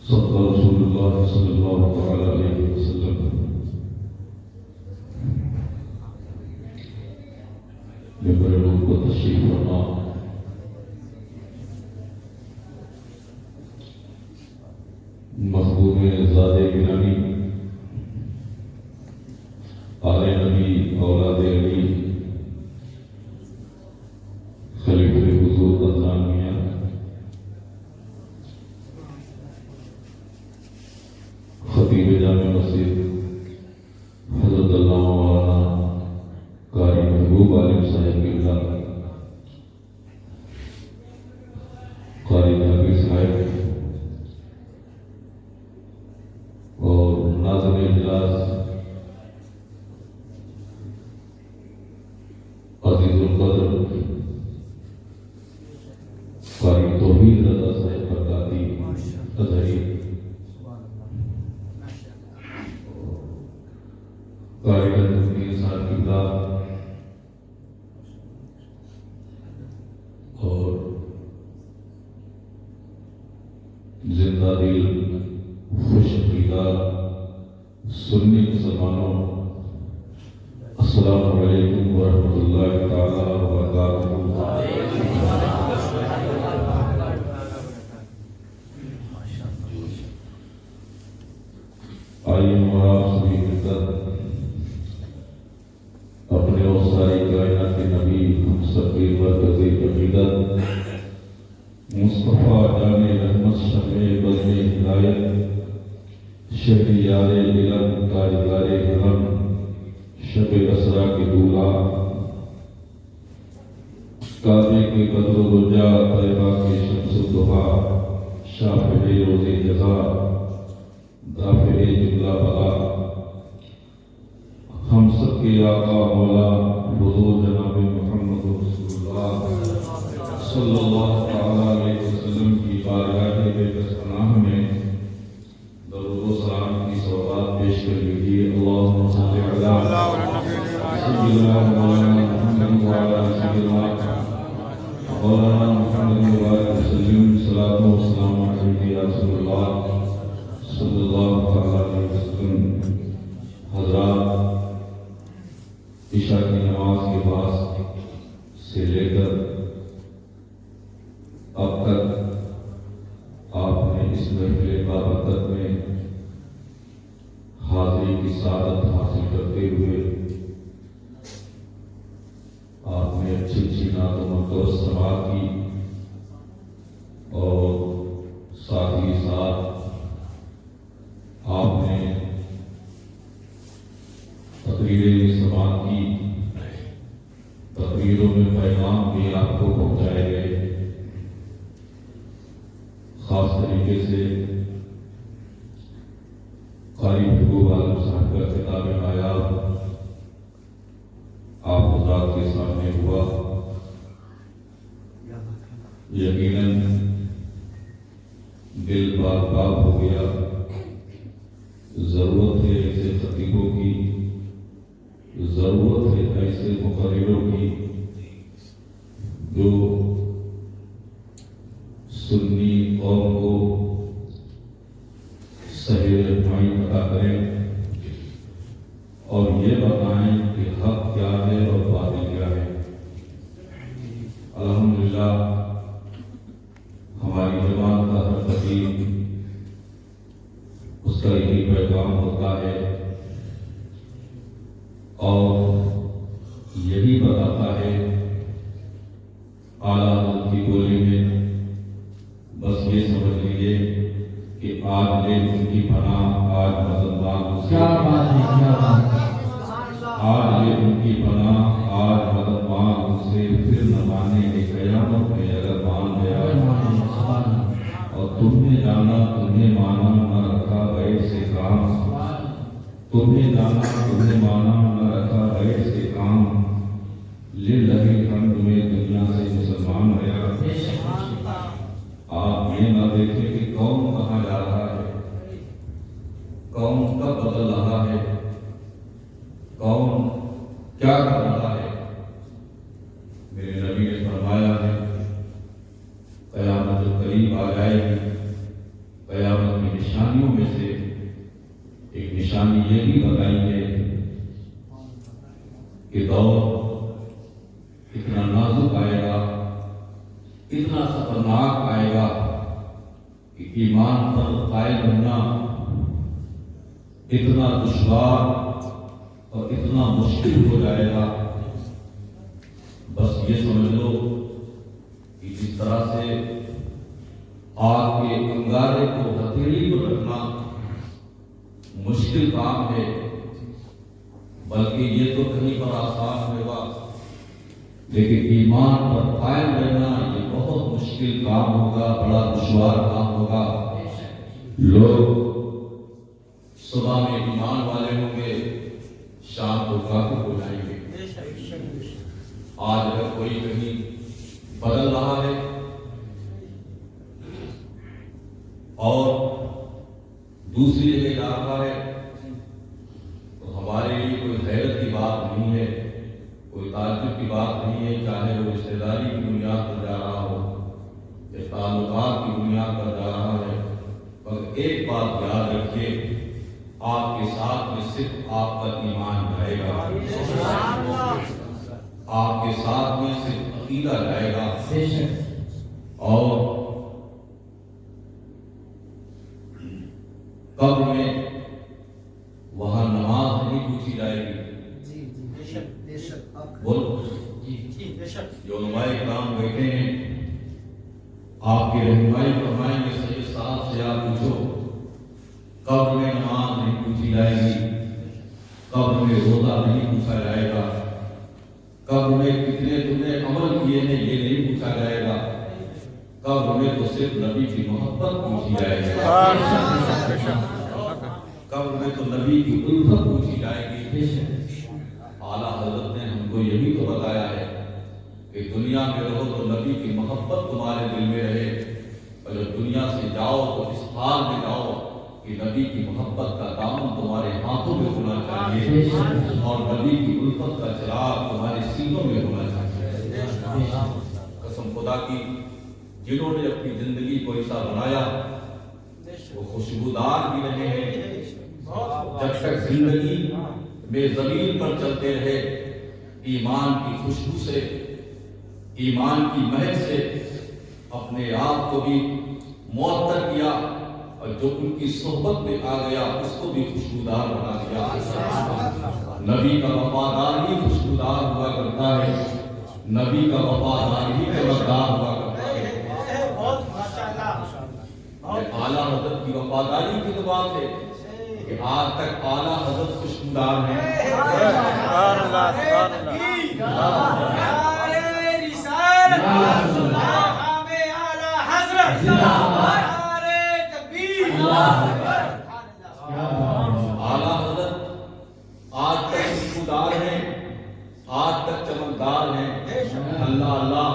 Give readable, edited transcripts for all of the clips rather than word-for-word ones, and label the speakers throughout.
Speaker 1: صدق رسول اللہ صلی اللہ تعالی علیہ وسلم۔ ممبر روم کو تشریف فرما، محبوب زاد گرامی، آل نبی، اولاد علی، خلیفہ حضور عدنان میاں، خطیب جامع مسجد حضرت علامہ مولانا قاری محبوب عالم صاحب قبلہ، قاری نبی صاحب اور ناظم اجلاس عزیز القدر قاری توحید رضا صاحب برکاتی اظہری، قاری الدین صاحب قبلہ اور زندہ دل خوش عقیدہ سنی مسلمانوں، السلام علیکم ورحمۃ اللہ تعالی وبرکاتہ۔ آئیے ہمارا سبھی مل کر اپنے اور ساری کائنات کے نبی ہم سب کی مرکزی عقیدت مصطفیٰ جان رحمت شمع بزم ہدایت شہریار علم تاجدار حرم شب اسرا کے دولہ کعبے کے قدر و رجا طیبہ کے شمس الضحیٰ شافع روز جزا دافع جملہ بلا ہم سب کے آقا مولا حضور جناب محمد رسول اللہ صلی اللہ تعالی علیہ وسلم کی بارگاہ بے کس پناہ میں درود و سلام کی سوغات پیش کر لیجیے۔ اللہم صلی علی سیدنا مولانا محمد وعلی سیدنا مولانا محمد وعلی وسلم، صلاۃ و سلام علیک یا رسول اللہ صلی اللہ تعالی علیہ وسلم۔ حضرات، عشاء کی نماز کے بعد سے لے کر اب تک آپ نے اس محفل بابرکت میں حاضری کی سعادت حاصل کرتے ہوئے آپ نے اچھی اچھی نعت و مقدس سماعت کی اور ساتھ ہی ساتھ آپ نے تقریریں سماعت کی۔ تقریروں میں پیغام بھی آپ کو پہنچائے گئے، خاص طریقے سے قاری محبوب عالم صاحب کا خطاب نایاب آپ حضرات کے سامنے ہوا۔ یقیناً دل باغ باغ ہو گیا۔ ضرورت ہے ایسے خطیبوں کی، ضرورت ہے ایسے مقرروں کی جو سنی قوم کو صحیح رہنمائی عطا کریں اور یہ بتائیں کہ حق کیا ہے اور باطل کیا ہے۔ الحمدللہ ہماری جماعت کا ہر خطیب اس کا یہی پیغام ہوتا ہے اور یہی بتاتا ہے اعلیٰ حضرت کی بولی میں۔ بس یہ سمجھ لیجیے کہ آج لے ان کی پناہ، آج مددگار آج لے ان کی پناہ، آج مددگار ان سے پھر نہ مانے گے قیامت میں اگر مان گیا۔ اور تم نے جانا تمہیں مانا نہ رکھا غیر سے کام، تمہیں جانا تمہیں مانا نہ رکھا غیر سے کام، للہ الحمد میں دنیا سے مسلمان گیا۔ آپ یہ نہ دیکھیں کہ قوم کہاں جا رہا ہے، قوم کب بدل رہا ہے، قوم کیا کر رہا ہے۔ میرے نبی نے فرمایا ہے قیامت جو قریب آ جائے گی، قیامت کی نشانیوں میں سے ایک نشانی یہ بھی بتائی ہے کہ دور اتنا نازک آئے گا، اتنا خطرناک آئے گا کہ ایمان پر قائم رہنا اتنا دشوار اور اتنا مشکل ہو جائے گا۔ بس یہ سمجھ لو کہ جس طرح سے آگ کے انگارے کو ہتھیلی پر رکھنا مشکل کام ہے، بلکہ یہ تو کہیں پر آسان ہوگا، لیکن ایمان پر قائم رہنا یہ بہت مشکل کام ہوگا، بڑا دشوار کام ہوگا۔ لوگ صبح میں ایمان والے ہوں گے، شام کو کافر ہو جائیں گے۔ آج اگر کوئی کہیں بدل رہا ہے اور دوسری جگہ جا رہا ہے تو ہمارے لیے کوئی حیرت کی بات نہیں ہے، کوئی تعجب کی بات نہیں ہے، چاہے وہ رشتہ داری کی بنیاد پر جا رہا ہو یا تعلقات کی بنیاد پر جا رہا ہے، مگر ایک بات یاد رکھیے، آپ کے ساتھ میں صرف آپ کا ایمان جائے گا، آپ کے ساتھ میں صرف عقیدہ جائے گا، اور قبر میں وہاں نماز نہیں پوچھی جائے گی۔ بولو، جو علماء کرام بیٹھے ہیں آپ کی رہنمائی فرمائیں گے، سید صاحب سے آپ پوچھو، قبر میں نماز نہیں پوچھی جائے گی، قبر میں روزہ نہیں پوچھا جائے گا، قبر میں کتنے تم نے عمل کیے ہیں یہ نہیں پوچھا جائے گا، قبر میں تو صرف نبی کی محبت پوچھی جائے گی، قبر میں تو نبی کی الفت پوچھی جائے گی۔ اعلیٰ حضرت نے ہم کو یہ بھی تو بتایا ہے کہ دنیا میں رہو تو نبی کی محبت تمہارے دل میں رہے، اور جب دنیا سے جاؤ تو اس حال میں جاؤ کہ نبی کی محبت کا دامن تمہارے ہاتھوں میں ہونا چاہیے اور نبی کی الفت کا چراغ تمہارے سینوں میں ہونا چاہیے۔ قسم خدا کی، جنہوں نے اپنی زندگی کو ایسا بنایا وہ خوشبودار بھی رہے ہیں، جب تک زندگی میں زمین پر چلتے رہے ایمان کی خوشبو سے، ایمان کی مہک سے اپنے آپ کو بھی معطر کیا، اور جو ان کی صحبت میں آ گیا اس کو بھی خوشبودار بنا دیا۔ نبی کا وفادار ہی خوشبودار ہوا کرتا ہے، نبی کا وفادار ہی خبردار ہوا کرتا ہے۔ اعلیٰ حضرت کی وفاداری کی تو بات ہے کہ آج تک اعلیٰ حضرت خوشبودار ہیں۔ اعلیٰ حضرت آج تک خوشبودار ہیں، آج تک چمکدار ہیں۔ اللہ اللہ،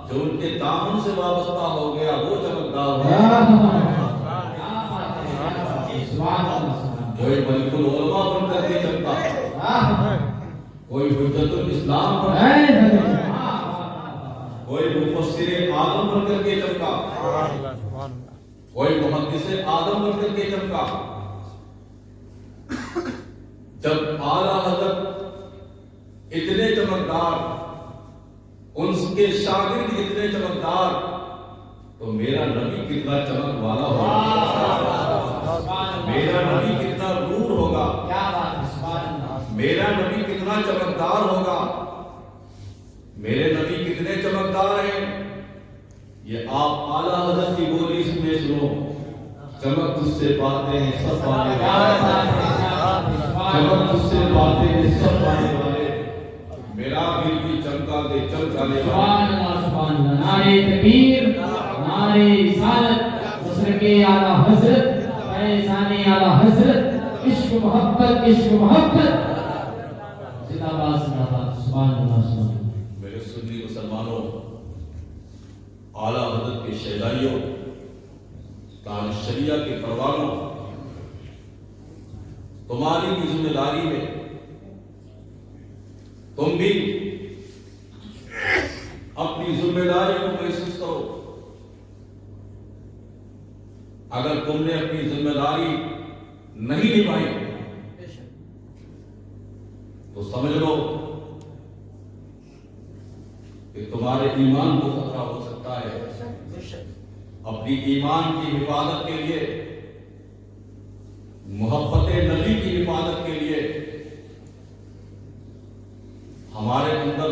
Speaker 1: جو ان کے دامن سے وابستہ ہو گیا وہ چمکدار ہو گیا۔ کوئی ملک العلماء بن کر کے چمکا، کوئی حجت الاسلام بن کر کے چمکا، کوئی مفسر اعظم بن کر کے چمکا، کوئی محدث اعظم بن کر کے چمکا۔ جب اعلیٰ حضرت اتنے چمکدار، ان کے شاگرد اتنے چمکدار، تو میرا نبی کتنا چمک والا ہوگا، میرا نبی کتنا نور ہوگا، میرا نبی کتنا چمکدار ہوگا، میرے نبی کتنے چمکدار ہیں۔ یہ آپ اعلیٰ حضرت کی بولی میں سنو، چمک تجھ سے پاتے ہیں سب پانے والے، چمک تجھ سے پاتے ہیں سب پانے والے، میرا دل بھی چمکا دے چمکانے والے۔
Speaker 2: نعرہ تکبیر، نعرہ رسالت، مسلک اعلیٰ حضرت، فیضان اعلیٰ حضرت، عشق محبت، عشق محبت، زندہ باد زندہ باد، سبحان اللہ سبحان اللہ۔
Speaker 1: میرے سنی مسلمانوں، اعلیٰ حضرت کے شہدائیوں، تاج شریعہ کے پروانوں، تمہاری بھی ذمہ داری ہے، تم بھی اپنی ذمہ داری کو محسوس کرو۔ اگر تم نے اپنی ذمہ داری نہیں نبھائی تو سمجھ لو کہ تمہارے ایمان کو خطرہ ہو سکتا ہے۔ اپنی ایمان کی حفاظت کے لیے، محبت نبی کی حفاظت کے لیے ہمارے اندر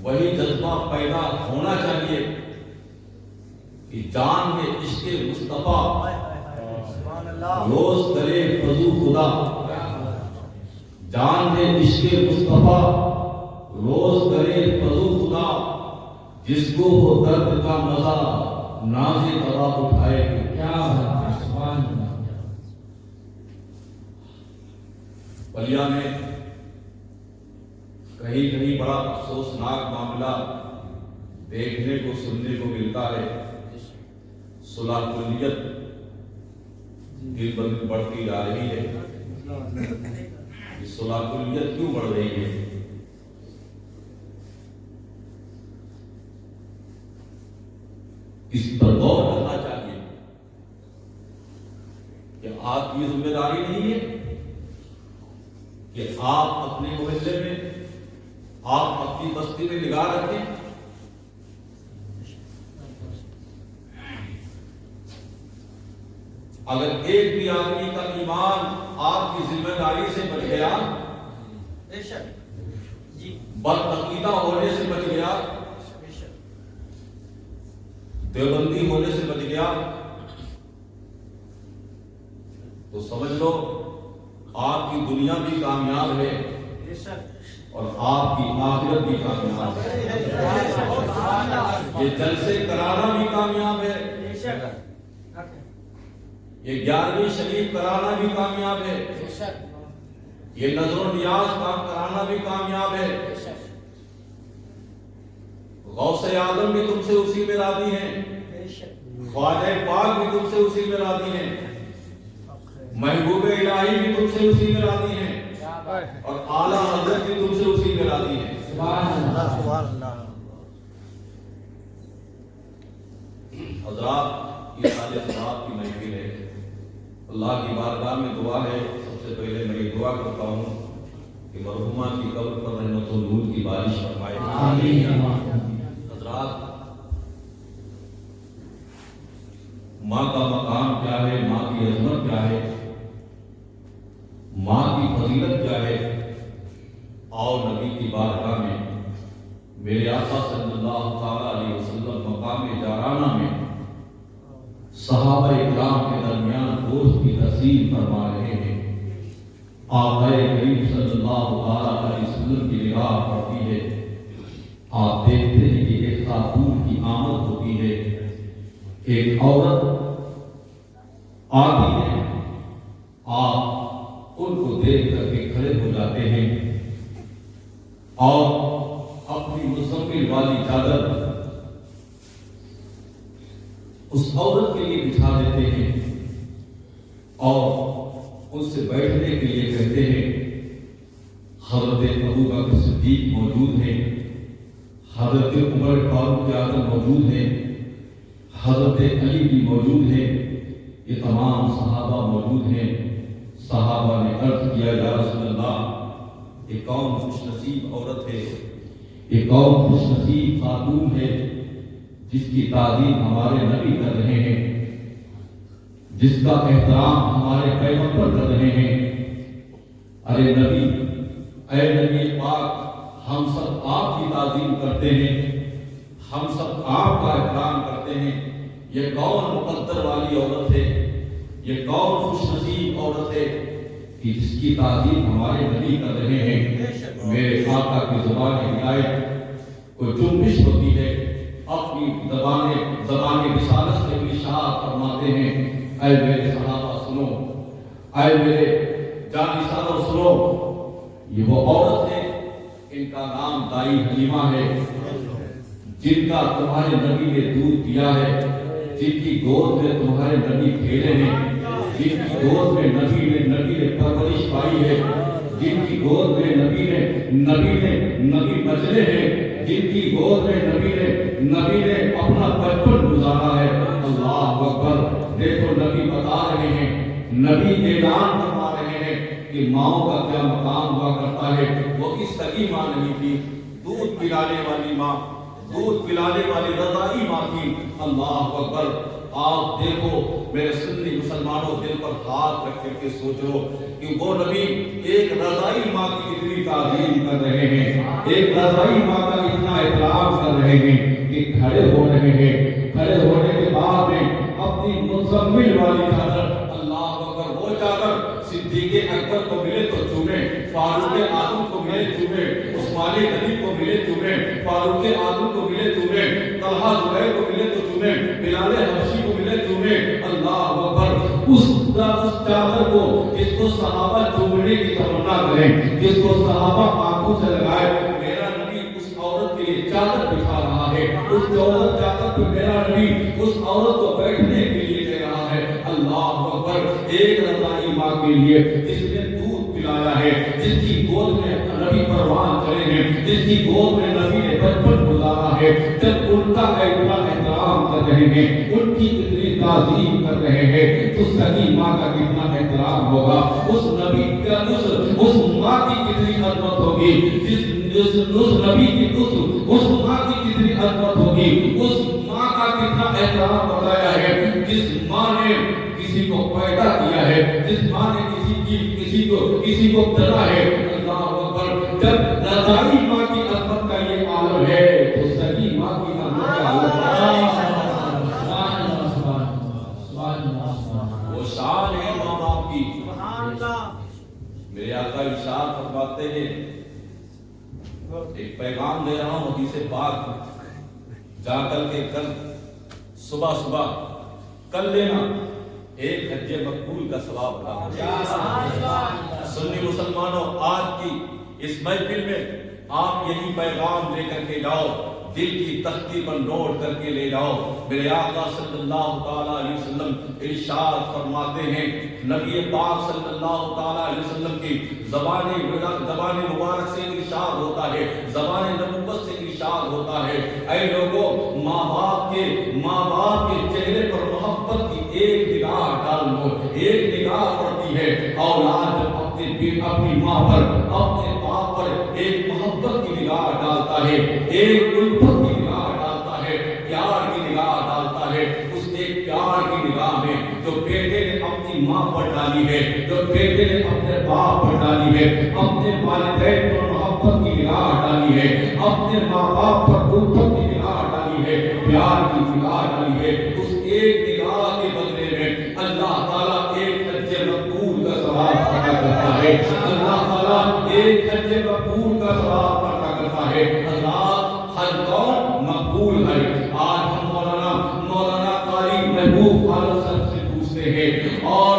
Speaker 1: وہی جذبہ پیدا ہونا چاہیے کہ جان میں عشق مصطفیٰ روز کرے فضو خدا، جان میں عشق مصطفیٰ روز کرے فضو خدا، جس کو وہ درد کا مزہ ناز قضا اٹھائے گا۔
Speaker 2: کیا ہے سبحان اللہ۔
Speaker 1: بلیا میں کہیں کہیں بڑا افسوسناک معاملہ دیکھنے کو سننے کو ملتا ہے۔ صلح کلیت دن بدن بڑھتی جا رہی ہے۔ یہ صلح کلیت کیوں بڑھ رہی ہے؟ اس پر غور کرنا چاہیے کہ آپ کی ذمہ داری نہیں ہے کہ آپ اپنے محلے میں، آپ اپنی بستی میں نگاہ رکھیں۔ اگر ایک بھی آدمی کا ایمان آپ کی ذمہ داری سے بچ گیا، بدعقیدہ ہونے سے بچ گیا، دیوبندی ہونے سے بچ گیا، تو سمجھ لو آپ کی دنیا بھی کامیاب ہے اور آپ کی آخرت بھی کامیاب ہے۔ یہ جلسے کرانا بھی کامیاب ہے، یہ 11ویں شریف کرانا بھی کامیاب ہے، یہ نظر و نیاز کرانا بھی کامیاب ہے۔ غوث اعظم بھی تم سے اسی میں راضی ہیں، خواجہ پاک بھی تم سے اسی میں راضی ہیں، محبوب الہی بھی تم سے اسی میں راضی ہیں، اور اعلیٰ حضرت بھی تم سے اسی میں راضی ہیں۔ حضرات، یہ سارے حضرات کی محفل ہے۔ اللہ کی بارگاہ میں دعا ہے، سب سے پہلے میں یہ دعا کرتا ہوں کہ مرحومہ کی قبر پر رحمت و نور کی بارش فرمائے۔ حضرات، ماں کا مقام کیا ہے، ماں کی عظمت کیا ہے، ماں کی فضیلت کیا ہے، آؤ نبی کی بارگاہ میں میرے آقا صلی اللہ تعالی علیہ وسلم مقام جارانہ میں صحابہ اکرام کے درمیان دوست کی تسلیم فرما رہے ہیں۔ آقا کریم صلی اللہ علیہ وسلم کی نگاہ پڑتی ہے، آپ دیکھتے ہیں کہ ایک خاتون کی آمد ہوتی ہے، ایک عورت آتی ہے، آپ ان کو دیکھ کر کے کھڑے ہو جاتے ہیں اور اپنی مزمل والی چادر اس عورت کے لیے بچھا دیتے ہیں اور اس سے بیٹھنے کے لیے کہتے ہیں۔ حضرت ابوبکر صدیق موجود ہیں، حضرت عمر فاروق اعظم موجود ہیں، حضرت علی بھی موجود ہیں، یہ تمام صحابہ موجود ہیں۔ صحابہ نے عرض کیا، یا رسول اللہ، یہ کون خوش نصیب عورت ہے، یہ کون خوش نصیب خاتون ہے جس کی تعظیم ہمارے نبی کر رہے ہیں، جس کا احترام ہمارے پیغمبر کر رہے ہیں۔ ارے نبی، اے نبی پاک، ہم سب آپ کی تعظیم کرتے ہیں، ہم سب آپ کا احترام کرتے ہیں، یہ کون مقدر والی عورت ہے، یہ کون خوش نصیب عورت ہے کہ جس کی تعظیم ہمارے نبی کر رہے ہیں۔ میرے آقا کی زبان ہدایت کوئی جنبش ہوتی ہے، اپنی زبان رسالت سے بھی اشارہ فرماتے ہیں، اے میرے صحابہ سنو، اے میرے جانثاروں سنو، یہ وہ عورت ہے، ان کا نام دائی حلیمہ ہے، جن کا تمہارے نبی نے دودھ پیا ہے، جن کی گود میں تمہارے نبی کھیلے ہیں، جن کی گود میں نبی نے پرورش پائی ہے، جن کی گود میں نبی نے نبی بچے ہیں جن کی گود میں نبی نے اپنا بچپن گزارا ہے. اللہ اکبر. دیکھو نبی بتا رہے ہیں، نبی اعلان فرما رہے ہیں کہ ماؤں کا کیا مقام ہوا کرتا ہے. وہ کس سگی ماں نہیں تھی، دودھ پلانے والی ماں، دودھ پلانے والی رضائی ماں تھی. اللہ اکبر. آپ دیکھو میرے سنی مسلمانوں، دل پر ہاتھ رکھ کے سوچو کہ وہ نبی ایک رضائی ماں کی اتنی تعظیم کر رہے ہیں، ایک رضائی ماں کا اتنا احترام کر رہے ہیں کہ کھڑے ہو رہے ہیں. کھڑے ہونے کے بعد میں اپنی مزمل والی چادر، اللہ اکبر، وہ چادر صدیق اکبر کو ملے تو چومے، فاروق اعظم کو ملے چومے، عثمان غنی کو ملے چومے، فاروق اعظم کو ملے چومے، طلحہ زبیر کو ملے تو چومے، بلال حبشی کو ملے چومے. اللہ اکبر. اس چادر کو جس کو صحابہ چومنے کی تمنا کریں، جس کو صحابہ آنکھوں سے لگائے، میرا نبی اس عورت کے لیے چادر بچھا رہا ہے. اس چادر پہ میرا نبی اس عورت کو بیٹھنے کے لیے دے رہا ہے. اللہ اکبر. ایک رضائی ماں کے لیے جس نے دودھ پلایا ہے، جس کی گود میں نبی پروان چڑھے ہیں، جس کی گود میں نبی نے بچپن گزارا ہے، جب ان کا اتنا احترام کر رہے ہیں، ان کی اتنی تعظیم کر رہے ہیں، تو سگی ماں کا کتنا احترام ہوگا. اس نبی کا اس ماں کی کتنی عظمت ہوگی، اس نبی کی اس ماں کی کتنی عظمت ہوگی. اس ماں کا کتنا احترام بتایا ہے، جس ماں نے کسی کو پیدا کیا ہے، جس ماں نے کسی کو دلا ہے. اللہ اکبر. جب رضائی ماں کی عظمت کا یہ عالم ہے تو سگی ماں کی عظمت کا عالم وہ شان ہے ماں باپ کی. میرے آقا ارشاد فرماتے ہیں، ایک پیغام دے رہا ہوں حدیث پاک، جا کر کے کل صبح کل لینا، ایک حج مقبول کا ثواب پا. سنی مسلمانوں، آج کی اس محفل میں آپ یہی پیغام لے کر کے جاؤ، دل کی تختی پر نوٹ کر کے لے جاؤ. میرے آقا صلی اللہ تعالی علیہ وسلم ارشاد فرماتے ہیں، نبی پاک صلی اللہ تعالی علیہ وسلم کی زبان مبارک سے ارشاد ہوتا ہے، زبان نبوت سے ارشاد ہوتا ہے، اے لوگوں، ماں باپ کے چہرے پر محبت کی ایک نگاہ ڈال لو. ایک نگاہ پڑتی ہے، اولاد جب اپنی ماں پر، اپنے باپ پر ایک محبت کی نگاہ ڈالتا ہے، ایک الفت کی نگاہ ڈالتا ہے، پیار کی نگاہ ڈالتا ہے. اس ایک پیار کی نگاہ میں جو بیٹے نے اپنی ماں پر ڈالی ہے، جو بیٹے نے اپنے باپ پر ڈالی ہے، اپنے والدین پر محبت کی نگاہ ڈالی ہے، اپنے ماں باپ پر الفت کی نگاہ ڈالی ہے، پیار کی نگاہ ڈالی ہے، اس ایک نگاہ کے بدلے میں اللہ تعالیٰ ایک حج مقبول کا ثواب عطا کرتا ہے. اللہ تعالیٰ ایک حج مقبول کا ثواب عطا کرتا ہے. اللہ حج کون مقبول ہے. آج ہم مولانا قاری محبوب عالم صاحب سے پوچھتے ہیں، اور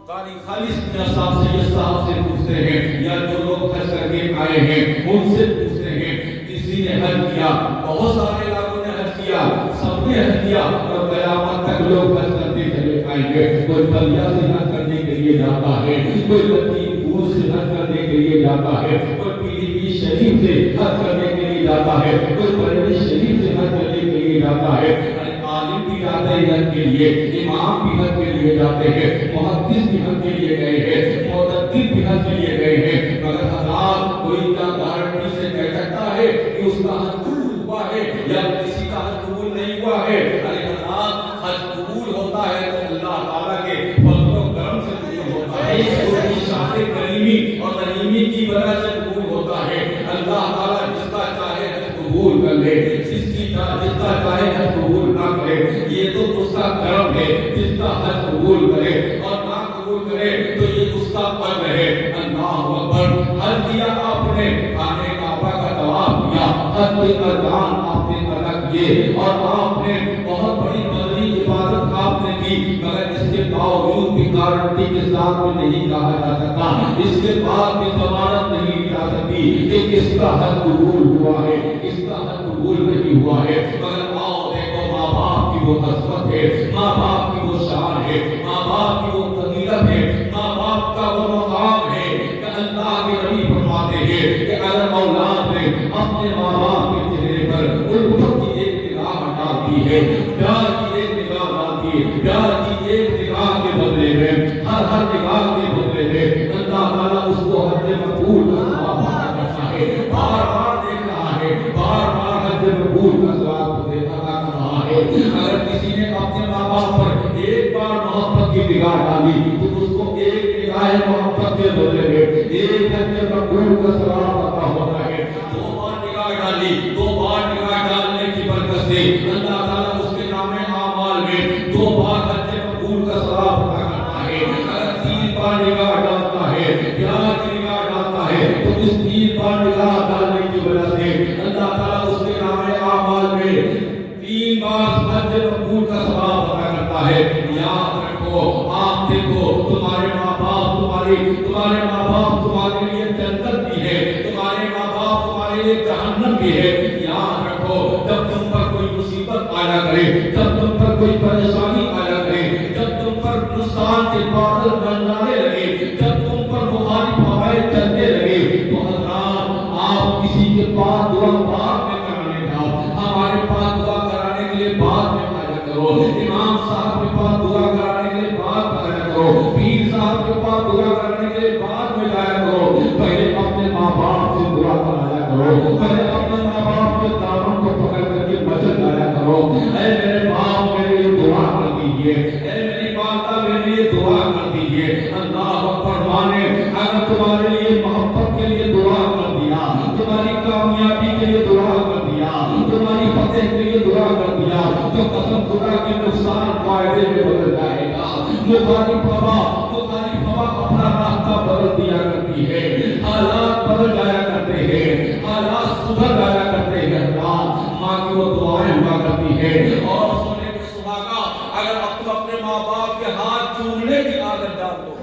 Speaker 1: قاری خالص صاحب سے پوچھتے ہیں، یا جو لوگ حج کر کے آئے ہیں ان سے پوچھتے ہیں، کسی نے حج کیا؟ بہت سارے لوگوں نے حج کیا، سب نے حج کیا، اور قیامت تک لوگ حج کرتے چلے آئیں گے. کوئی بلیا سے حج کرنے کے لیے جاتا ہے، کوئی لطیف پور سے حج کرنے کے لیے جاتا ہے، کوئی پیلی بھی شریف سے حج کرنے کے لیے جاتا ہے، کوئی بریلی شریف سے حج کرنے کے لیے جاتا ہے. عالم بھی جاتے ہیں حج کے لیے، امام بھی حج کے لیے جاتے ہیں، محدث بھی حج کے لیے گئے ہیں، محدث بھی حج کے لیے گئے ہیں. مگر حضرات کوئی کیا گارنٹی سے کہہ سکتا ہے کہ اس کا حج قبول ہوا ہے یا کسی کا حج قبول نہیں ہوا ہے؟ ارے حضرات، حج قبول ہوتا ہے تو اللہ تعالیٰ کے فضل و کرم سے قبول ہوتا ہے، اس کی شان کریمی اور رحیمی کی وجہ سے قبول ہوتا ہے. اللہ تعالیٰ جس کا چاہے حج قبول کر لے، جس کا چاہے حج قبول نہ کرے. یہ تو اس کا کرم ہے. جس کا حج قبول کرے اور نہ قبول کرے تو یہ اس کا فضل ہے. اللہ اکبر. حج کیا آپ نے، خانے کعبہ کا طواف کیا، حج کے ارکان آپ نے ادا کیے، اور آپ نے بہت بڑی بدنی عبادت آپ نے کی. مگر اس کے باوجود بھی گارنٹی کے ساتھ میں نہیں کہا جا سکتا، اس کے بعد بھی ضمانت نہیں دی جا سکتی کہ کس کا حج قبول ہوا ہے، کس کا حج قبول نہیں ہوا ہے. مگر آؤ دیکھو، ماں باپ کی وہ عظمت ہے، ماں باپ کی وہ شان ہے، ماں باپ کی وہ فضیلت ہے، ماں باپ کا وہ مقام ہے کہ اللہ کے نبی فرماتے ہیں کہ نگاہ ڈالی تو اس کو ایک نگاہ محبت کے بدلے میں ایک حج مقبول کا ثواب عطا ہوتا ہے. 2 بار نگاہ ڈالی، 2 بار نگاہ ڈالنے کی برکت سے اللہ تعالیٰ اس کے نام اعمال میں 2 بار حج مقبول کا ثواب عطا کرتا ہے. اگر 3 بار نگاہ ڈالتا ہے، پیار کی نگاہ ڈالتا ہے، تو اس 3 بار نگاہ ڈالنے کی وجہ سے اللہ تعالیٰ اس کے نام اعمال میں 3 بار حج مقبول کا ثواب عطا کرتا ہے. یاد رکھو، آپ دیکھو، تمہارے ماں باپ تمہارے لیے جنت بھی ہے، تمہارے ماں باپ تمہارے لیے جہنم بھی ہے. یاد رکھو، جب تم پر کوئی مصیبت آیا کرے، جب تم پر کوئی پریشانی آیا کرے، جب تم پر نقصان کے بادل گرجانے لگے، جب تم پر مخالف ہوائیں چلنے لگے، تو حضرات آپ کسی کے پاس دعا بعد میں کرانے جاؤ. ہمارے پاس دعا کرانے کے لیے بعد میں آیا کرو، امام صاحب کے پاس دعا کرانے کے لیے بعد میں آیا کرو، پیر صاحب کے پاس دعا کرنے کے لیے بعد میں جایا کرو. پہلے اپنے ماں باپ سے دعا کرایا کرو، پہلے اپنے ماں باپ کے دامن کو پکڑ کر کے مسجد آیا کرو. اے میرے باپ میرے لیے دعا کر دیجیے، اے میری ماتا میرے لیے دعا کر دیجیے. اللہ اکبر مانے، اگر تمہارے لیے محبت کے لیے دعا کر دیا، تمہاری کامیابی کے لیے دعا کر دیا، تمہاری فتح کے لیے دعا کر دیا، تو قسم خدا کے نقصان فائدے میں بدل جائے گا. مخالف ہوا اپنا راستہ بدل دیا کرتی ہے، حالات بدل جایا کرتے ہیں، حالات سدھر جایا کرتے ہیں. ماں کی وہ دعائیں ہوا کرتی ہے. اور سونے کے سہاگا، اگر تم اپنے ماں باپ کے ہاتھ چومنے کی عادت ڈال دو،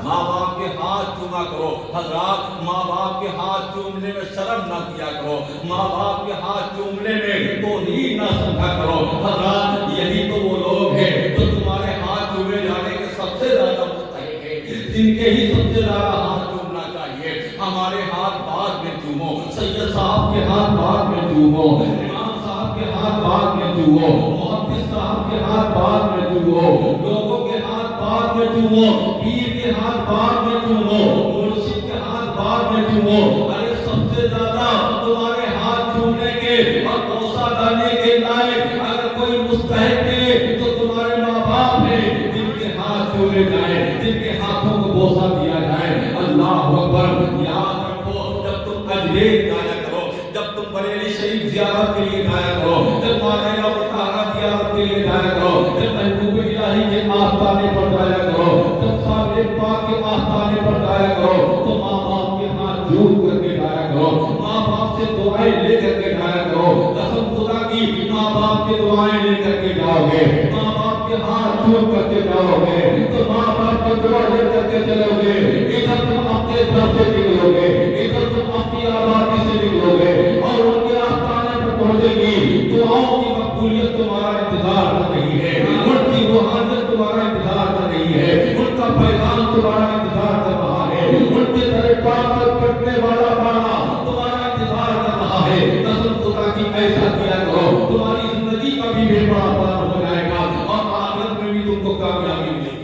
Speaker 1: ماں باپ کے ہاتھ چوما کرو. حضرات ماں باپ کے ہاتھ چومنے میں شرم نہ کیا کرو، ماں باپ کے ہاتھ چومنے میں توہین نہ سمجھا کرو. حضرات یہی تو وہ لوگ ہیں جو تمہارے ہاتھ چومے جانے کے سب سے زیادہ مستحق ہیں، جن کے ہی سب سے زیادہ ہاتھ چومنا چاہیے. ہمارے ہاتھ بعد میں چومو، سید صاحب کے ہاتھ بعد میں چومو، امام صاحب کے ہاتھ بعد میں چومو، محدث صاحب کے ہاتھ بعد میں چومو، لوگوں کے ہاتھ بعد میں چومو، پیر کے ہاتھ بعد میں چومو، مرشد کے ہاتھ بعد میں چومو. ارے سب سے زیادہ تمہارے ہاتھ چومنے کے اور بوسہ ڈالنے کے لائق اگر کوئی مستحق ہے تو تمہارے ماں باپ ہیں، جن کے ہاتھ چومے جائیں، جن کے ہاتھوں کو بوسہ دیا جائے. اللہ اکبر. یاد رکھو، جب تم اجمیر جایا کرو، جب تم بریلی شریف زیارت کے لیے جایا کرو، جب مالیہ مطہرہ زیارت کے لیے جایا کرو، جب محبوب الہی کے آستانے پر جایا کرو، جب صابر پاک کے آستانے پر جایا کرو، تو ماں باپ کے ہاتھ جھوٹ کر کے جایا کرو، ماں باپ سے دعائیں لے کر کے جایا کرو. قسم خدا کی ماں باپ کے دعائیں لے کر کے جاؤ گے، ماں باپ کے ہاتھ جھوٹ کر کے جاؤ گے، تو ماں باپ کے دعا لے کر کے چلو گے. ادھر تم اپنے گھر سے نکلو گے، ادھر تم اپنی آبادی سے نکلو گے، اور ان کے آستانے پر پہنچے گی. دعاؤں کی مقبولیت تمہارا انتظار کر رہی ہے، ان کی روحانیت تمہارا انتظار کر رہی ہے، ان کا پیغام تمہارا انتظار کر رہا ہے، ان کے دربار پر کٹنے والا باڑا تمہارا انتظار کر رہا ہے. قسم خدا کی ایسا کیا کرو، تمہاری زندگی کا بھی بے بڑا پار ہو جائے گا اور آخرت میں بھی تم کو کامیابی ملے گی.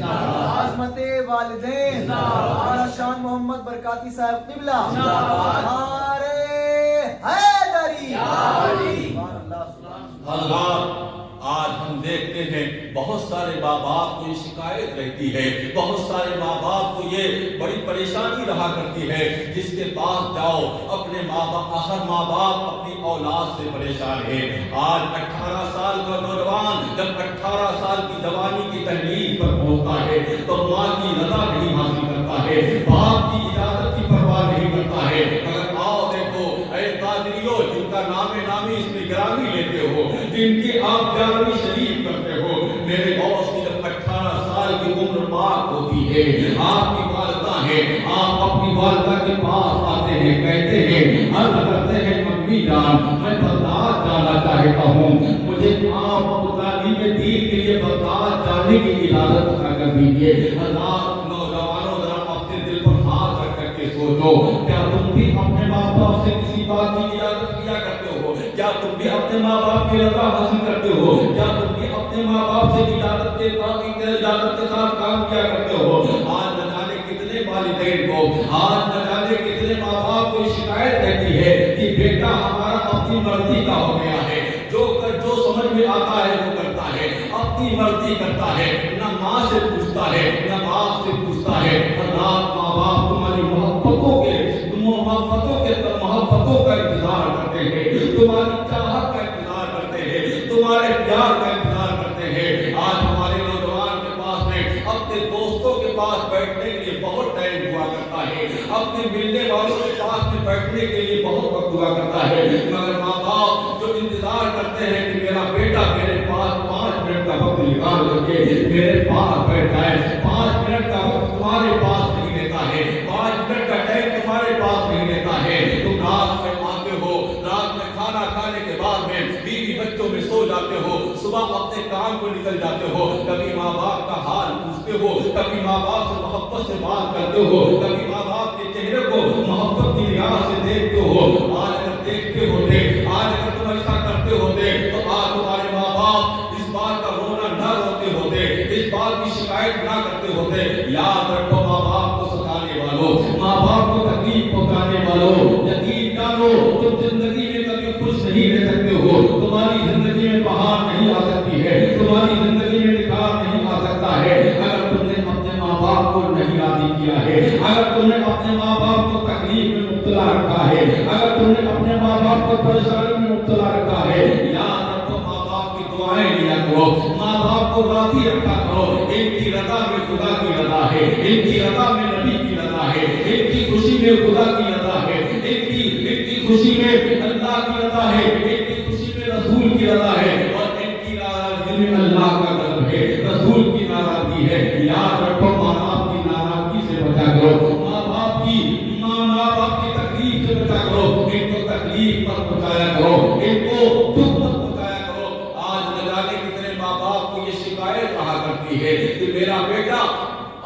Speaker 3: عظمت والدین آلا شان محمد برکاتی صاحب قبلہ نعرہ حیدری.
Speaker 1: اللہ آج ہم دیکھتے ہیں بہت سارے ماں باپ کو یہ شکایت رہتی ہے، بہت سارے ماں باپ کو یہ بڑی پریشانی رہا کرتی ہے. جس کے پاس جاؤ اپنے ماں باپ، ہر ماں باپ اپنی اولاد سے پریشان ہے. آج 18 سال کا نوجوان جب 18 سال کی جوانی کی تحلیل پر پہنچتا ہے تو ماں کی رضا نہیں حاصل کرتا ہے، باپ کی اجازت کی پرواہ نہیں کرتا ہے. اگر آؤ دیکھو اے قادریو، جن کا نام نامی اس میں گرامی لیتے ہو، جن کی آپ جاروی شریف کرتے ہو، میرے غوث کی جب 18 سال کی عمر پاک ہوتی ہے، آپ کی والدہ ہے، آپ اپنی والدہ کے پاس آتے ہیں، کہتے ہیں، عرض کرتے ہیں ممی جان میں بغداد جانا چاہتا ہوں، مجھے آپ تعلیم دین کے لیے بغداد جانے کی اجازت عطا کر دیجیے. اللہ نوجوانوں ذرا اپنے دل پر ہاتھ رکھ کر کے سوچو، کیا تم بھی اپنے ماں باپ سے کسی بات کی اجازت کیا کرتے ہو؟ کیا تم بھی اپنے ماں باپ کی رضا حاصل کرتے ہو؟ کیا تم بھی اپنے ماں باپ سے اجازت کے ساتھ کام کیا کرتے ہو؟ آج نہ جانے والدین کو. آج نہ جانے کتنے ماں باپ کو شکایت رہتی ہے کہ بیٹا ہمارا اپنی مرضی کا ہو گیا ہے, جو سمجھ میں آتا ہے وہ کرتا ہے, اپنی مرضی کرتا ہے, نہ ماں سے پوچھتا ہے نہ باپ سے پوچھتا ہے. اور رات ماں باپ تمہاری محبتوں کا انتظار کرتے ہیں, تمہاری چاہت کا انتظار کرتے ہیں, تمہارے پیار کا انتظار کرتے ہیں. آج ہمارے نوجوان کے پاس میں اپنے دوستوں کے پاس بیٹھنے کے لیے بہت ٹائم ہوا کرتا ہے, اپنے ملنے والوں کے پاس میں بیٹھنے کے لیے بہت وقت ہوا کرتا ہے, مگر ماں باپ جو انتظار کرتے ہیں کہ میرا بیٹا میرے پاس 5 منٹ کا وقت نکال کر کے میرے پاس بیٹھ جائے. 5 منٹ کا وقت تمہارے پاس نہیں دیتا ہے, 5 منٹ کا ٹائم تمہارے پاس نہیں دیتا ہے. تم رات میں آتے ہو, رات میں کھانا کھانے کے بعد میں بیوی بچوں میں سو جاتے ہو, صبح اپنے کام کو نکل جاتے ہو, کبھی ماں باپ کا حال پوچھتے ہو, کبھی ماں باپ سے محبت سے بات کرتے ہو, کبھی ماں باپ کے چہرے کو محبت کی نگاہ سے دیکھتے ہو. آج اگر دیکھتے ہوتے, آج اگر تم ایسا کرتے ہوتے تو آج تمہارے ماں باپ اس بات کا رونا نہ روتے ہوتے, اس بات کی شکایت نہ کرتے ہوتے. یاد رکھو ماں باپ کو ستانے والوں, ماں باپ کو تکلیف پہنچانے والوں, یقین جانو تم زندگی میں کبھی خوش نہیں رہ سکتے ہو. تمہاری زندگی میں بہار نہیں آ سکتی ہے, تمہاری زندگی میں نکھار نہیں آ سکتا ہے اگر تم نے اپنے ماں باپ کو نہیں راضی کیا ہے, اگر تم نے اپنے ماں باپ کو تکلیف میں مبتلا رکھا ہے, اگر تم نے اپنے ماں باپ کو پریشانی میں مبتلا رکھا ہے. یاد رکھو ماں باپ کی دعائیں لیا کرو, ماں باپ کو راضی رکھا کرو. ان کی رضا میں خدا کی رضا ہے, ان کی رضا میں نبی کی رضا ہے, ان کی خوشی میں خدا کی رضا ہے, ان کی خوشی میں اللہ کی رضا ہے, ان کی خوشی میں رسول کی رضا ہے, اور ان کی ناراضگی میں اللہ کا غضب ہے, رسول کی ناراضگی ہے. یاد رکھو ماں باپ کی ناراضگی سے بچا کرو, ماں باپ کی تکلیف سے بچا کرو, ان کو تکلیف مت پہنچایا کرو, ان کو دکھ مت پہنچایا کرو. آج نہ جانے کتنے ماں باپ کو یہ شکایت رہا کرتی ہے کہ میرا بیٹا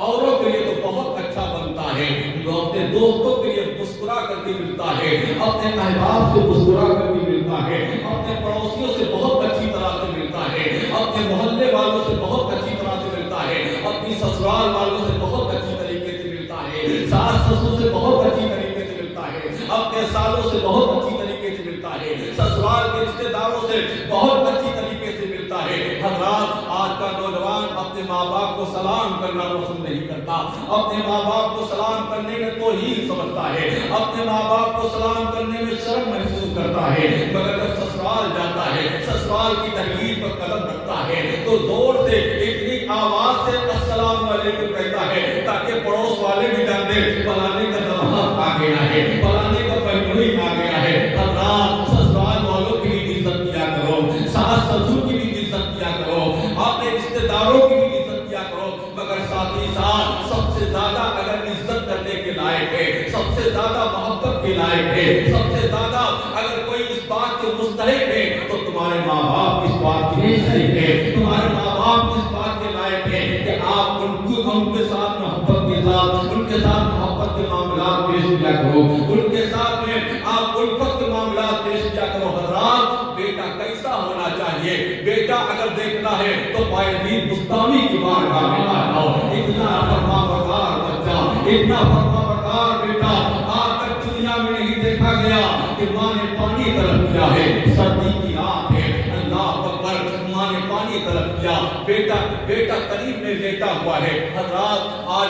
Speaker 1: اوروں کے لیے تو بہت اچھا بنتا ہے, جو اپنے دوستوں کے لیے مسکرا کر کے ملتا ہے, اپنے احباب سے مسکرا کر کے ملتا ہے, اپنے پڑوسیوں سے بہت اچھی طرح سے ملتا ہے, اپنے محلے والوں سے بہت اچھی طرح سے ملتا ہے, اپنی سسرال والوں سے بہت اچھی طریقے سے ملتا ہے, ساس سسر سے بہت اچھی طریقے سے ملتا ہے, اپنے سالوں سے بہت اچھی طریقے سے ملتا ہے, سسرال کے رشتے داروں سے بہت اچھی طریقے سے ملتا ہے. حضرات آج کا نوجوان اپنے ماں باپ کو سلام کرنا پسند نہیں کرتا, اپنے ماں باپ کو سلام کرنے میں توہین سمجھتا ہے, اپنے ماں باپ کو سلام کرنے میں شرم محسوس کرتا ہے. مگر جب سسرال جاتا ہے, سسرال کی تحریر پر قدم رکھتا ہے تو زور سے اتنی آواز سے السلام علیکم کہتا ہے تاکہ پڑوس والے بھی جان دیں فلانے کا دماغ آ گیا ہے, فلانے کا بہنوئی آ گیا ہے. حضرات سسرال والوں کی بھی عزت کیا کرو, ساس سسر کی بھی عزت کیا کرو, اپنے رشتے داروں کی بھی عزت کیا کرو, مگر ساتھ ہی ساتھ سب سے زیادہ اگر عزت کرنے کے لائق ہے, سب سے زیادہ محبت کے لائق ہے, سب سے زیادہ اگر کوئی اس بات کے مستحق ہے تو تمہارے ماں باپ اس بات کے مستحق ہے, تمہارے ماں باپ اس بات کے لائق ہے کہ آپ ان کے ساتھ محبت کے ساتھ, ان کے ساتھ محبت کے معاملات پیش کیا کرو, ان کے ساتھ میں آپ الفت کے معاملات پیش کیا کرو. حضرات بیٹا کیسا ہونا چاہیے, بیٹا اگر دیکھنا ہے تو بائدین بستانی کی بارگاہ میں آؤ. اتنا فرما بردار بچہ, اتنا فرما بردار بیٹا آج تک دنیا میں نہیں دیکھا گیا کہ ماں نے پانی طلب کیا ہے, سردی کی رات ہے, اللہ اکبر, ماں نے پانی طلب کیا, بیٹا قریب میں لیٹا ہوا ہے. حضرات آج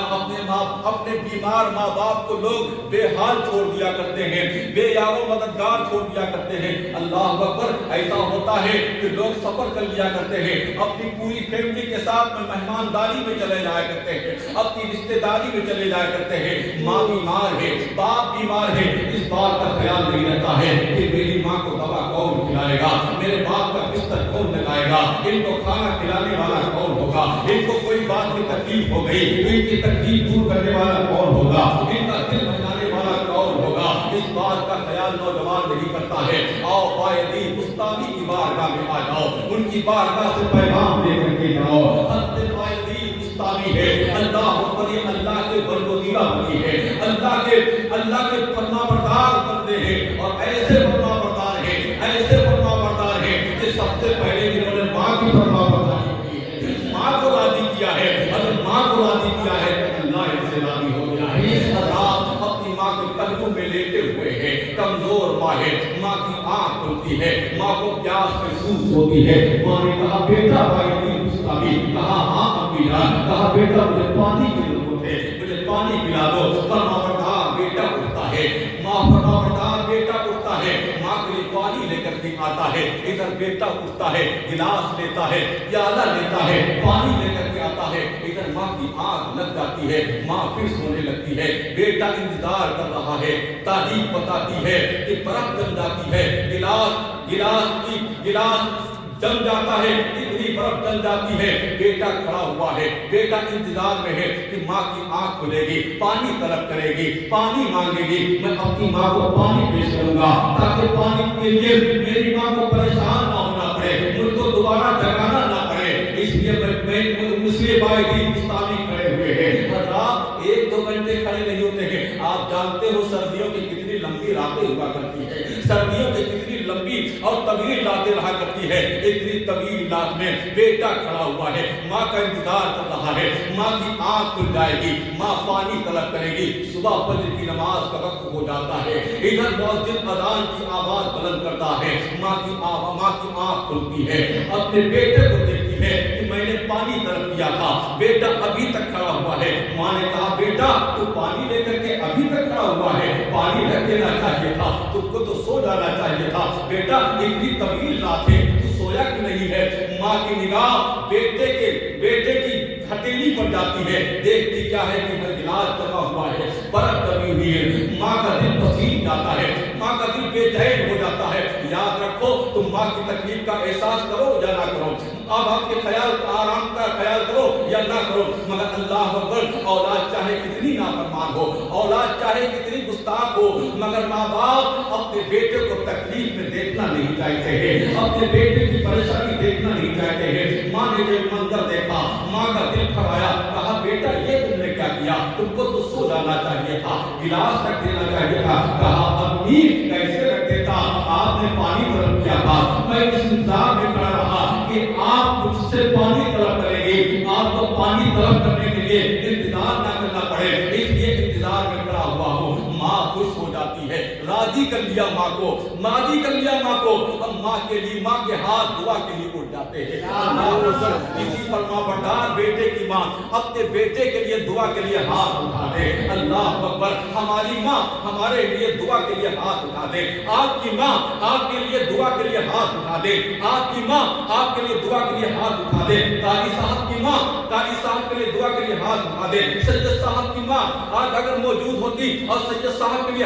Speaker 1: اپنے بیمار ماں باپ کو لوگ بے حال چھوڑ دیا کرتے ہیں, بے یار و مددگار چھوڑ دیا کرتے ہیں. اللہ اکبر, ایسا ہوتا ہے کہ لوگ سفر کر لیا کرتے ہیں, اپنی پوری فیملی کے ساتھ میں مہمانداری میں چلے جایا کرتے ہیں, اپنی رشتے داری میں چلے جایا کرتے ہیں. ماں بیمار ہے, باپ بیمار ہے, اس بات کا خیال نہیں رہتا ہے کہ میری ماں کو دوا کون کھلائے گا, میرے باپ کا بستر کون لگائے گا, ان کو کھانا کھلانے والا کون ہوگا, ان کو کوئی بات کی تکلیف ہو گئی ان کی تکلیف دور کرنے والا کون ہوگا, ان کا دل بہلانے والا کون ہوگا. اس بات کا خیال نوجوان نہیں کرتا ہے. آؤ بائدین بستانی کی بارگاہ میں آ جاؤ, ان کی بارگاہ سے پیغام لے کر کے جاؤ. حضرت بائدین بستانی ہے, اللہ بڑی اللہ کے برگزیدہ بنی ہے, اللہ کے فرما بردار بندے ہیں, اور ایسے فرما بردار ہیں, ایسے فرما بردار ہیں کہ سب سے پہلے انہوں نے ماں کی فرما برداری کی ہے, ماں کو راضی کیا ہے. اگر ماں کو راضی کیا ہے تو اللہ ان سے راضی ہو گیا ہے. ہوتا ہے ماں کی آنکھ کھلتی ہے، ماں کو پیاس محسوس ہوتی ہے، ماں نے کہا بیٹا بھائی کہا ہاں امی جان، کہا بیٹا مجھے پانی کی ضرورت ہے، مجھے پانی پلا دو، فرمانبردار بیٹا اٹھتا ہے، ماں فرمانبردار بیٹا اٹھتا ہے، ماں کے لیے پانی لے کر کے آتا ہے، ادھر بیٹا اٹھتا ہے، گلاس لیتا ہے، پیالہ لیتا ہے، پانی لے کر کے آتا ہے، ادھر ماں کی آنکھ لگ جاتی ہے، ماں پھر سونے لگتی ہے، بیٹا انتظار کر رہا ہے، تعریف بتاتی ہے کہ برف جم جاتی ہے، گلاس جم جاتا ہے، اتنی برف جم جاتی ہے، بیٹا کھڑا ہوا ہے، بیٹا انتظار میں ہے کہ ماں کی آنکھ کھلے گی، پانی طلب کرے گی، پانی مانگے گی، میں اپنی ماں کو پانی پیش کروں گا تاکہ پانی کے لیے میری ماں کو پریشان نہ ہونا پڑے، مجھ کو دوبارہ جگانا نہ پڑے، اس لیے میں مسلم بھائی ہندوستانی کھڑے ہوئے ہیں، اور رات 1-2 گھنٹے کھڑے نہیں ہوتے ہیں، آپ جانتے ہو سردیوں کی کتنی لمبی راتیں ہوا کرتی ہے، سردیوں کی کتنی لمبی اور طویل راتیں رہا کرتی ہے، اتنی طویل رات میں بیٹا کھڑا ہوا ہے، ماں کا انتظار کر رہا ہے، ماں کی آنکھ کھل جائے گی، ماں پانی طلب کرے گی، صبح فجر کی نماز کا وقت ہو جاتا ہے، ادھر مؤذن اذان کی آواز بلند کرتا ہے، ماں کی آنکھ کھلتی ہے، اپنے بیٹے کو دیکھتی ہے کہ میں نے پانی طلب کیا تھا، بیٹا ابھی تک کھڑا ہوا ہے، ماں نے کہا بیٹا تو پانی لے کر کے ابھی تک کھڑا ہوا ہے، پانی رکھ دینا چاہیے تھا، تم کو تو سو جانا چاہیے تھا، بیٹا اتنی طویل رات ہے تو سویا کیوں نہیں ہے؟ ماں کی نگاہ بیٹے کی ہتھیلی پر جاتی ہے، دیکھتی کیا ہے کہ گلاس جمع ہوا ہے، برف جمی ہوئی ہے، ماں کا دل پسین جاتا ہے، ماں کا دل بے چین ہو جاتا ہے، یاد رکھو تم ماں کی تکلیف کا احساس کرو یا نہ کرو، اب آپ کے آرام کا خیال کرو یا نہ کرو، مگر اللہ اکبر، اولاد چاہے کتنی نافرمان ہو، اولاد چاہے کتنی گستاخ ہو، مگر ماں باپ اپنے بیٹے کو تکلیف میں دیکھنا نہیں چاہتے ہیں، اپنے بیٹے کی پریشانی دیکھنا نہیں چاہتے ہیں، ماں نے جو منظر دیکھا ماں کا دل پھرایا، کہا بیٹا یہ تم نے کیا کیا، تم کو تو سو جانا چاہیے تھا، گلاس رکھ دینا چاہیے تھا، کہا امی کیسے رکھ دیتا، آپ نے پانی طلب کیا تھا، میں اس انتظار میں کھڑا رہا کہ آپ مجھ سے پانی طلب کریں گے، آپ کو پانی طلب کرنے کے لیے انتظار نہ کرنا پڑے، اس لیے انتظار میں کھڑا ہوا ہوں، ماں خوش ہو جاتی ہے، راضی کر لیا ماں کو، راضی کر لیا ماں کو، اب ماں کے لیے ماں کے ہاتھ دعا کے لیے اٹھ جاتے ہیں، اسی فرمانبردار بیٹے کی ماں اپنے بیٹے کے لیے دعا کے لیے ہاتھ اٹھا دے، اللہ اکبر، ہماری ماں ہمارے لیے دعا کے لیے ہاتھ اٹھا دے، آپ کی ماں آپ کے لیے دعا کے لیے ہاتھ اٹھا دے، آپ کی ماں آپ کے لیے دعا کے لیے ہاتھ اٹھا دے، قاری صاحب کی ماں قاری صاحب کے لیے دعا کے لیے ہاتھ اٹھا دے، سید صاحب کی ماں آج اگر موجود ہوتی اور سید صاحب کے لیے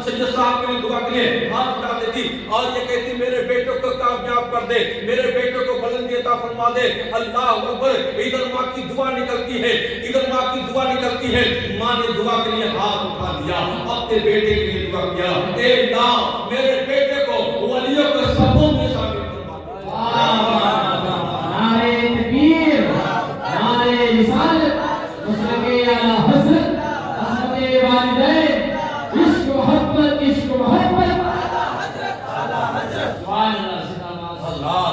Speaker 1: سید صاحب کے لیے دعا کے لیے ہاتھ اٹھا دیتی اور یہ کہتی میرے بیٹوں کو کامیاب کر دے، میرے بیٹوں کو بلندی عطا فرما دے، اللہ اکبر، ادھر ماں کی دعا نکلتی ہے، ادھر ماں کی دعا نکلتی ہے، ماں نے دعا کے لیے ہاتھ اٹھا دیا، اپنے بیٹے کے لیے دعا کیا، اے اللہ میرے بیٹے کو ولیوں کے صفوں میں شامل فرما دے،
Speaker 2: نعرے تکبیر، نعرے رسالت، مسلک اعلی حضرت، رحمت والدین، عشق محبت، عشق محبت، سبحان اللہ،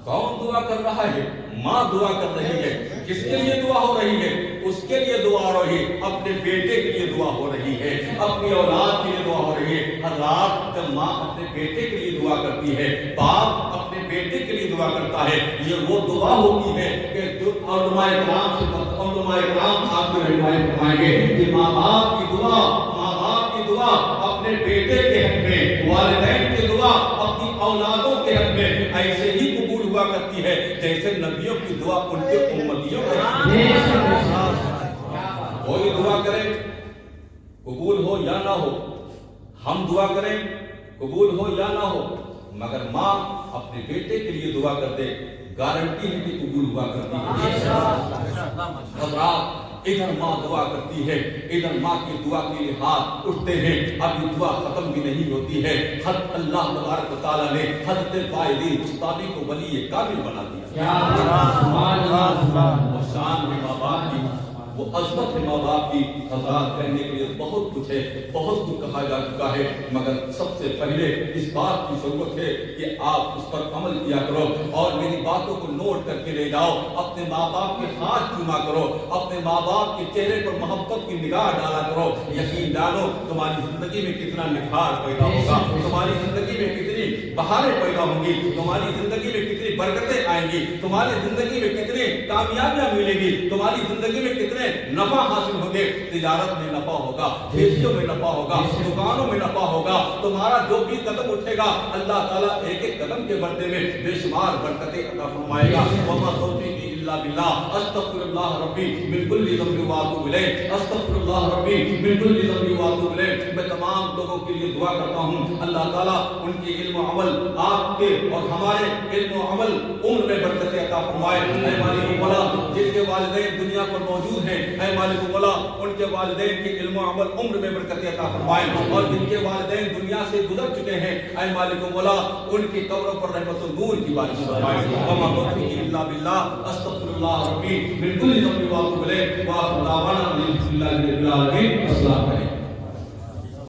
Speaker 1: کون دعا کر رہا ہے؟ ماں دعا کر رہی ہے، کس کے لیے دعا ہو رہی ہے؟ اس کے لیے دعا ہو رہی ہے، اپنے بیٹے کے لیے دعا ہو رہی ہے، اپنی اولاد کے لیے دعا ہو رہی ہے، ہر رات جب ماں اپنے بیٹے کے لیے دعا کرتی ہے، باپ اپنے بیٹے کے لیے دعا کرتا ہے، یہ وہ دعا ہوتی ہے کہ جو علماء کرام آپ کو رہنمائی فرمائیں گے کہ ماں باپ کی دعا اپنے بیٹے کے حق میں، والدین کی دعا اپنی اولادوں کے حق میں ایسے ہی قبول ہوا کرتی ہے جیسے نبیوں کی دعا ان کے امتیوں کے حق میں۔ کوئی دعا کرے قبول ہو یا نہ ہو، ہم دعا کریں قبول ہو یا نہ ہو، مگر ماں اپنے بیٹے کے لیے دعا کر دے، گارنٹی ہے کہ قبول ہوا کرتی ہے۔ حضرات ادھر ماں دعا کرتی ہے، ادھر ماں کی دعا کے لیے ہاتھ اٹھتے ہیں، اب یہ دعا ختم بھی نہیں ہوتی ہے، حضرت اللہ تبارک و تعالیٰ نے حضرت فائدین بستانی کو ولی کامل بنا دیا،
Speaker 2: سبحان اللہ، سبحان اللہ،
Speaker 1: اور شان ہے ماں باپ کی،
Speaker 4: وہ عظمت ہے ماں باپ کی. حضرات کہنے کے لیے بہت کچھ ہے, بہت کچھ کہا جا چکا ہے, مگر سب سے پہلے اس بات کی ضرورت ہے کہ آپ اس پر عمل کیا کرو اور میری باتوں کو نوٹ کر کے لے جاؤ. اپنے ماں باپ کے ہاتھ چوما کرو, اپنے ماں باپ کے چہرے پر محبت کی نگاہ ڈالا کرو. یقین جانو تمہاری زندگی میں کتنا نکھار پیدا ہوگا, تمہاری زندگی میں کتنی بہاریں پیدا ہوں گی, تمہاری زندگی میں کتنی برکتیں آئیں گی, تمہاری زندگی میں کتنی کامیابیاں ملیں گی, تمہاری زندگی میں کتنے نفع حاصل ہوں گے. تجارت میں نفع ہوگا, کھیتیوں میں نفع ہوگا, دکانوں میں نفع ہوگا. تمہارا جو بھی قدم اٹھے گا اللہ تعالیٰ ایک ایک قدم کے بدلے میں بے شمار برکتیں عطا فرمائے گا. وما توفیقی الا باللہ. استغفر اللہ ربی من کل ذنب واتوب الیہ. استغفر اللہ ربی من کل ذنب واتوب الیہ. میں تمام لوگوں کے لیے دعا کرتا ہوں اللہ تعالیٰ ان کے علم و عمل, آپ کے اور ہمارے علم و عمل عمر میں برکتیں عطا فرمائے. اے مالک مولا جن کے والدین دنیا پر موجود ہیں, اے مالک مولا ان کے والدین کے علم و عمل عمر میں برکتیں عطا فرمائے, اور جن کے والدین دنیا سے گزر چکے ہیں اے مالک مولا ان کی قبروں پر رحمت و نور کی بارش فرمائے. وما توفیقی الا باللہ. استغفر اللہ ربی من کل ذنب واتوب الیہ. وآخر دعوانا الحمد للہ رب العالمین. السلام علیکم.